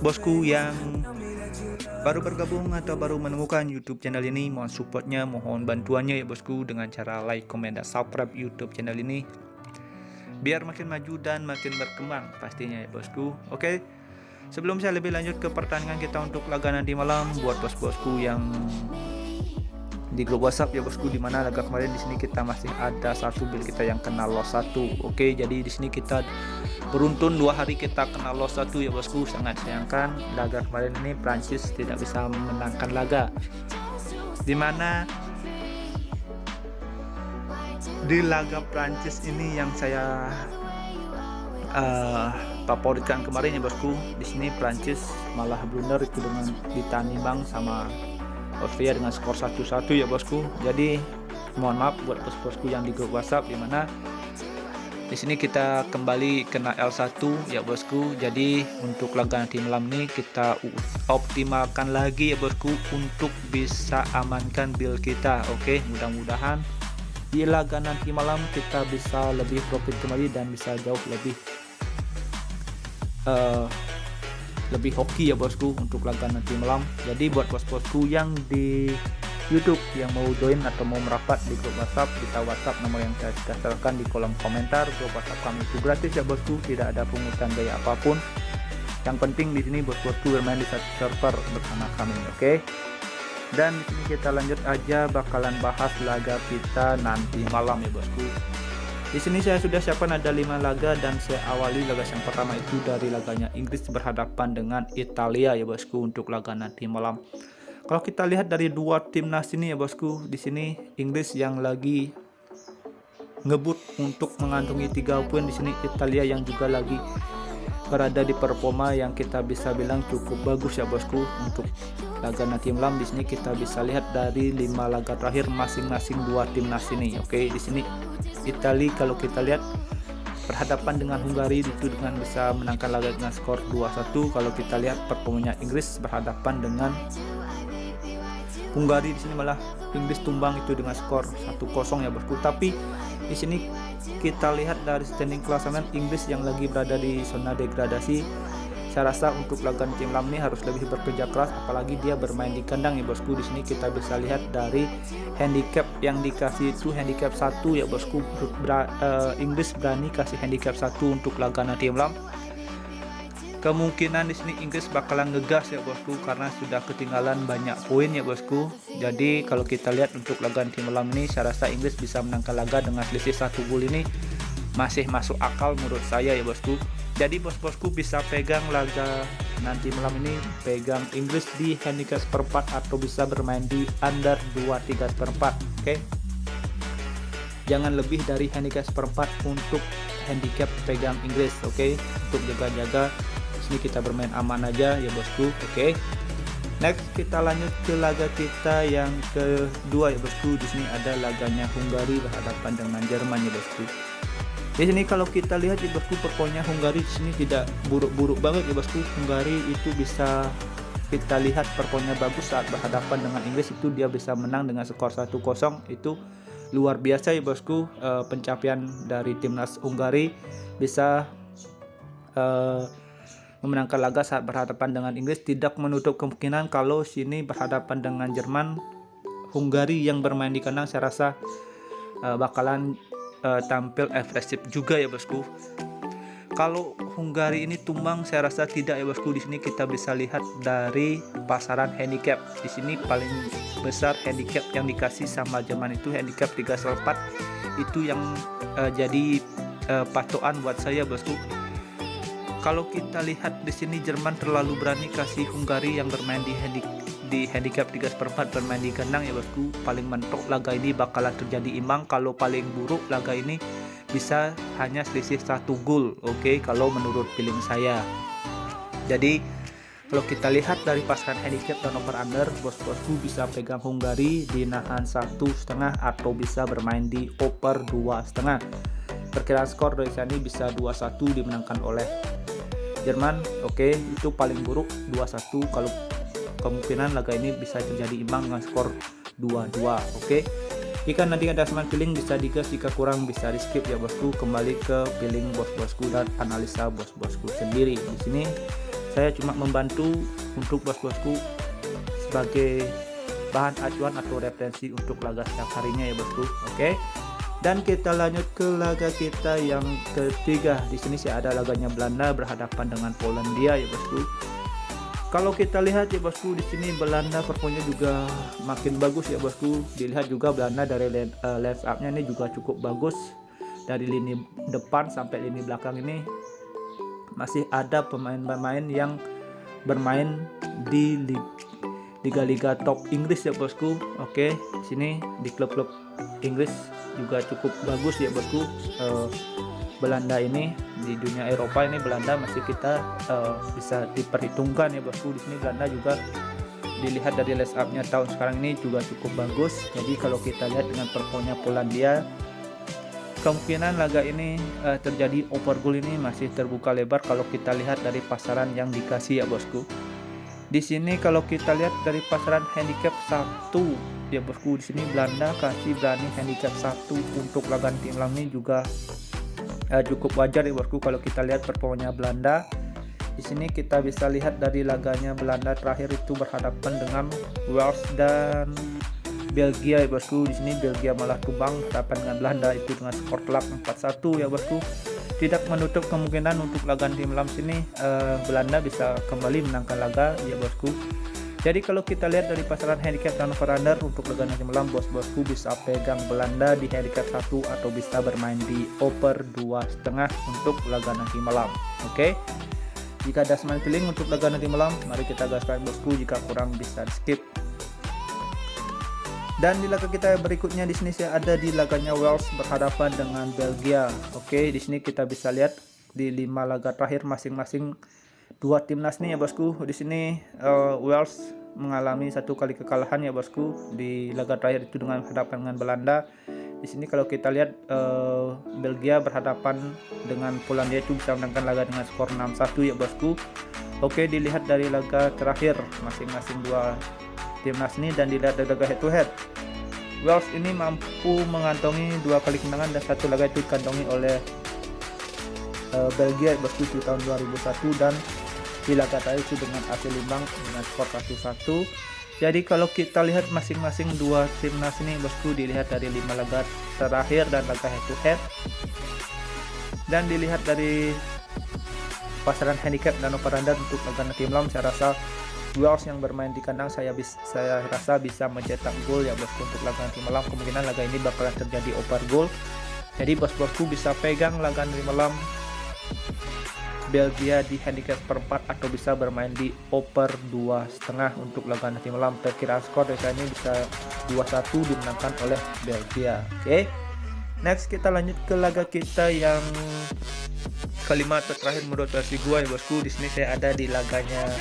bos-bosku yang baru bergabung atau baru menemukan YouTube channel ini, mohon supportnya, mohon bantuannya ya bosku, dengan cara like, komen, dan subscribe YouTube channel ini biar makin maju dan makin berkembang pastinya ya bosku. Oke, sebelum saya lebih lanjut ke pertandingan kita untuk laga nanti malam, buat bos-bosku yang di grup WhatsApp ya bosku, dimana laga kemarin di sini kita masih ada satu build kita yang kena loss 1. Oke, jadi di sini kita beruntun 2 hari kita kena loss 1 ya bosku. Sangat sayangkan laga kemarin ini Prancis tidak bisa memenangkan laga, dimana di laga Prancis ini yang saya favoritkan kemarin ya bosku, di sini Prancis malah blunder itu dengan ditanimbang sama Austria dengan skor 1-1 ya bosku. Jadi mohon maaf buat bos-bosku yang di grup WhatsApp, dimana di sini kita kembali kena L1 ya bosku. Jadi untuk laga nanti malam ini kita optimalkan lagi ya bosku untuk bisa amankan build kita. Oke, mudah-mudahan di laga nanti malam kita bisa lebih profit kembali dan bisa jauh lebih hoki ya bosku untuk laga nanti malam. Jadi buat bos-bosku yang di YouTube yang mau join atau mau merapat di grup WhatsApp, bisa WhatsApp nomor yang saya sertakan di kolom komentar. Grup WhatsApp kami itu gratis ya bosku, tidak ada pungutan biaya apapun. Yang penting di sini bos-bosku bermain di satu server bersama kami, oke? Dan di sini kita lanjut aja, bakalan bahas laga kita nanti malam ya bosku. Di sini saya sudah siapkan ada 5 laga, dan saya awali laga yang pertama itu dari laganya Inggris berhadapan dengan Italia ya bosku untuk laga nanti malam. Kalau kita lihat dari dua timnas ini ya bosku, di sini Inggris yang lagi ngebut untuk mengantongi 3 poin, di sini Italia yang juga lagi berada di performa yang kita bisa bilang cukup bagus ya bosku untuk laga nanti malam. Di sini kita bisa lihat dari 5 laga terakhir masing-masing 2 timnas ini. Oke, di sini Italia kalau kita lihat berhadapan dengan Hungari itu dengan bisa menangkan laga dengan skor 2-1. Kalau kita lihat performanya Inggris berhadapan dengan Hungari, di sini malah Inggris tumbang itu dengan skor 1-0 ya bosku. Tapi di sini kita lihat dari standing klasemen Inggris yang lagi berada di zona degradasi. Saya rasa untuk laga tim malam ini harus lebih bekerja keras, apalagi dia bermain di kandang ya bosku. Di sini kita bisa lihat dari handicap yang dikasih itu handicap 1 ya bosku. Inggris berani kasih handicap 1 untuk laga nanti malam. Kemungkinan di sini Inggris bakalan ngegas ya bosku, karena sudah ketinggalan banyak poin ya bosku. Jadi kalau kita lihat untuk laga nanti malam ini, saya rasa Inggris bisa menangkan laga dengan selisih 1 gol ini masih masuk akal menurut saya ya bosku. Jadi bos-bosku bisa pegang laga nanti malam ini, pegang Inggris di handicap seperempat atau bisa bermain di under 2-3 seperempat. Oke, jangan lebih dari handicap seperempat untuk handicap pegang Inggris. Oke, untuk jaga-jaga sini kita bermain aman aja ya bosku. Oke, next kita lanjut ke laga kita yang kedua ya bosku. Di sini ada laganya Hungari berhadapan dengan Jerman ya bosku. Di sini kalau kita lihat ya bosku, performanya Hungari di sini tidak buruk-buruk banget ya bosku. Hungari itu bisa kita lihat performanya bagus saat berhadapan dengan Inggris, itu dia bisa menang dengan skor 1-0. Itu luar biasa ya bosku. Pencapaian dari timnas Hungari bisa memenangkan laga saat berhadapan dengan Inggris. Tidak menutup kemungkinan kalau sini berhadapan dengan Jerman, Hungari yang bermain di kandang saya rasa bakalan tampil agresif juga ya bosku. Kalau Hungari ini tumbang saya rasa tidak ya bosku. Di sini kita bisa lihat dari pasaran handicap. Di sini paling besar handicap yang dikasih sama Jerman itu handicap 3/4. Itu yang jadi patokan buat saya bosku. Kalau kita lihat di sini Jerman terlalu berani kasih Hungari yang bermain di handicap 3/4 bermain di kandang ya bosku. Paling mentok laga ini bakalan terjadi imbang. Kalau paling buruk laga ini bisa hanya selisih 1 gol. Oke, kalau menurut feeling saya. Jadi kalau kita lihat dari pasaran handicap dan over under, bos-bosku bisa pegang Hungari di nahan 1,5 atau bisa bermain di over 2,5. Perkiraan skor dari sini bisa 2-1 dimenangkan oleh Jerman. Oke, itu paling buruk 2-1. Kalau kemungkinan laga ini bisa terjadi imbang dengan skor 2-2. Oke, jika nanti ada seman feeling bisa digas, jika kurang bisa di skip ya bosku. Kembali ke feeling bos-bosku dan analisa bos-bosku sendiri. Di sini Saya cuma membantu untuk bos-bosku sebagai bahan acuan atau referensi untuk laga setiap harinya ya bosku. Oke. Dan kita lanjut ke laga kita yang ketiga. Di sini saya ada laganya Belanda berhadapan dengan Polandia ya bosku. Kalau kita lihat ya bosku, di sini Belanda performanya juga makin bagus ya bosku. Dilihat juga Belanda dari line up-nya ini juga cukup bagus. Dari lini depan sampai lini belakang ini masih ada pemain-pemain yang bermain di liga-liga top Inggris ya bosku. Oke, di sini di klub-klub Inggris juga cukup bagus ya bosku. Belanda ini di dunia Eropa ini Belanda masih kita bisa diperhitungkan ya bosku. Di sini Belanda juga dilihat dari line up-nya tahun sekarang ini juga cukup bagus. Jadi kalau kita lihat dengan performanya Polandia, kemungkinan laga ini terjadi over goal ini masih terbuka lebar kalau kita lihat dari pasaran yang dikasih ya bosku. Di sini kalau kita lihat dari pasaran handicap 1 ya bosku, di sini Belanda kasih berani handicap 1 untuk laga tim malam ini juga cukup wajar ya bosku. Kalau kita lihat performanya Belanda, di sini kita bisa lihat dari laganya Belanda terakhir itu berhadapan dengan Wales dan Belgia ya bosku. Di sini Belgia malah tumbang berhadapan dengan Belanda itu dengan skor telak 4-1 ya bosku. Tidak menutup kemungkinan untuk laga nanti malam sini Belanda bisa kembali menangkan laga ya bosku. Jadi kalau kita lihat dari pasaran handicap dan over-under untuk laga nanti malam, bos-bosku bisa pegang Belanda di handicap 1 atau bisa bermain di over 2,5 untuk laga nanti malam. Oke. Jika ada semuanya feeling untuk laga nanti malam, mari kita gaskan bosku. Jika kurang bisa di skip. Dan di laga kita berikutnya di sini saya ada di laganya Wales berhadapan dengan Belgia. Oke, di sini kita bisa lihat di 5 laga terakhir masing-masing dua timnas nih ya bosku. Di sini Wales mengalami 1 kali kekalahan ya bosku di laga terakhir itu dengan berhadapan dengan Belanda. Di sini kalau kita lihat Belgia berhadapan dengan Polandia itu bisa menangkan laga dengan skor 6-1 ya bosku. Oke, dilihat dari laga terakhir masing-masing dua timnas ini dan dilihat dari laga head to head, Wales ini mampu mengantongi 2 kali kemenangan dan 1 laga itu dikantongi oleh Belgia bosku di tahun 2001 dan di laga terakhir itu dengan hasil imbang dengan skor 1-1. Jadi kalau kita lihat masing-masing dua timnas ini bosku, dilihat dari 5 laga terakhir dan laga head to head dan dilihat dari pasaran handicap dan over-under untuk laga nanti malam, saya rasa Wales yang bermain di kandang saya rasa bisa mencetak gol ya bosku untuk laga nanti malam. Kemungkinan laga ini bakalan terjadi over goal. Jadi bos-bosku bisa pegang laga nanti malam Belgia di handicap per 4 atau bisa bermain di over 2,5 untuk laga nanti malam. Perkiraan skor dari ini bisa 2-1 dimenangkan oleh Belgia. Oke. Next kita lanjut ke laga kita yang kelima atau terakhir menurut versi gua ya bosku. Di sini saya ada di laganya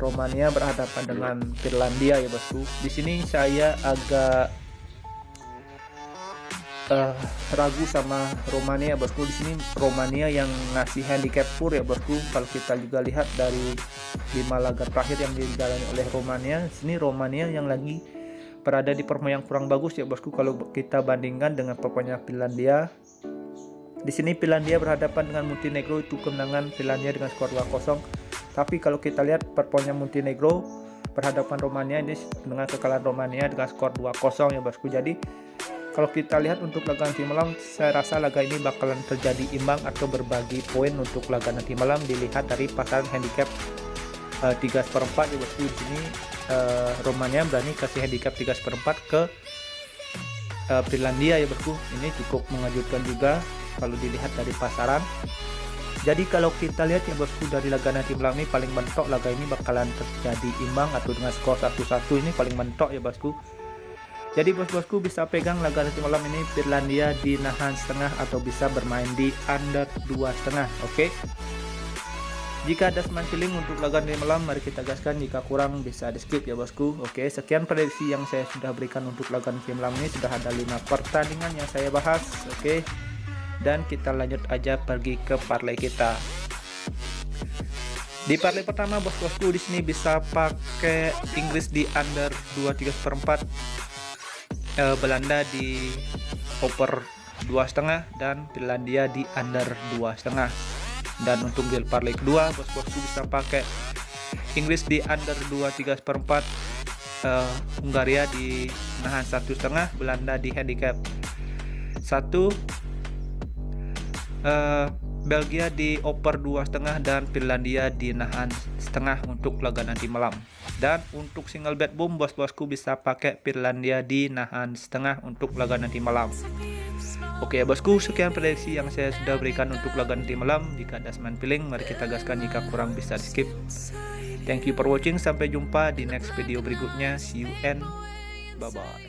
Romania berhadapan dengan Finlandia ya bosku. Di sini saya agak ragu sama Romania bosku. Di sini Romania yang ngasih handicap pur ya bosku. Kalau kita juga lihat dari 5 laga terakhir yang dijalani oleh Romania, di sini Romania yang lagi berada di performa yang kurang bagus ya bosku. Kalau kita bandingkan dengan performanya Finlandia, di sini Finlandia berhadapan dengan Montenegro itu kemenangan Finlandia dengan skor 2-0. Tapi kalau kita lihat performanya Montenegro berhadapan Romania ini dengan kekalahan Romania dengan skor 2-0 ya bosku. Jadi kalau kita lihat untuk laga nanti malam, saya rasa laga ini bakalan terjadi imbang atau berbagi poin untuk laga nanti malam. Dilihat dari pasaran handicap 3/4 ya bosku. Di sini Romania berani kasih handicap 3/4 ke Finlandia ya bosku. Ini cukup mengejutkan juga kalau dilihat dari pasaran. Jadi kalau kita lihat ya bosku, dari laga nanti malam ini paling mentok laga ini bakalan terjadi imbang atau dengan skor 1-1 ini paling mentok ya bosku. Jadi bos-bosku bisa pegang laga nanti malam ini Finlandia di nahan setengah atau bisa bermain di under 2,5. Oke. Jika ada seman feeling untuk laga nanti malam, mari kita gaskan. Jika kurang bisa di skip ya bosku. Oke, sekian prediksi yang saya sudah berikan untuk laga nanti malam ini. Sudah ada 5 pertandingan yang saya bahas. Oke. Dan kita lanjut aja pergi ke parlay kita. Di parlay pertama bos-bosku di sini bisa pakai Inggris di under 2,3/4, Belanda di over 2,5 dan Finlandia di under 2,5. Dan untuk di parlay kedua, bos-bosku bisa pakai Inggris di under 2,3/4, Hungaria di nahan 1,5, Belanda di handicap 1, Belgia di over 2,5 dan Finlandia di nahan setengah untuk laga nanti malam. Dan untuk single bet boom, bos-bosku bisa pakai Finlandia di nahan setengah untuk laga nanti malam. Oke ya bosku, sekian prediksi yang saya sudah berikan untuk laga nanti malam. Jika ada semen feeling, mari kita gaskan, jika kurang bisa di skip. Thank you for watching, sampai jumpa di next video berikutnya. See you and bye bye.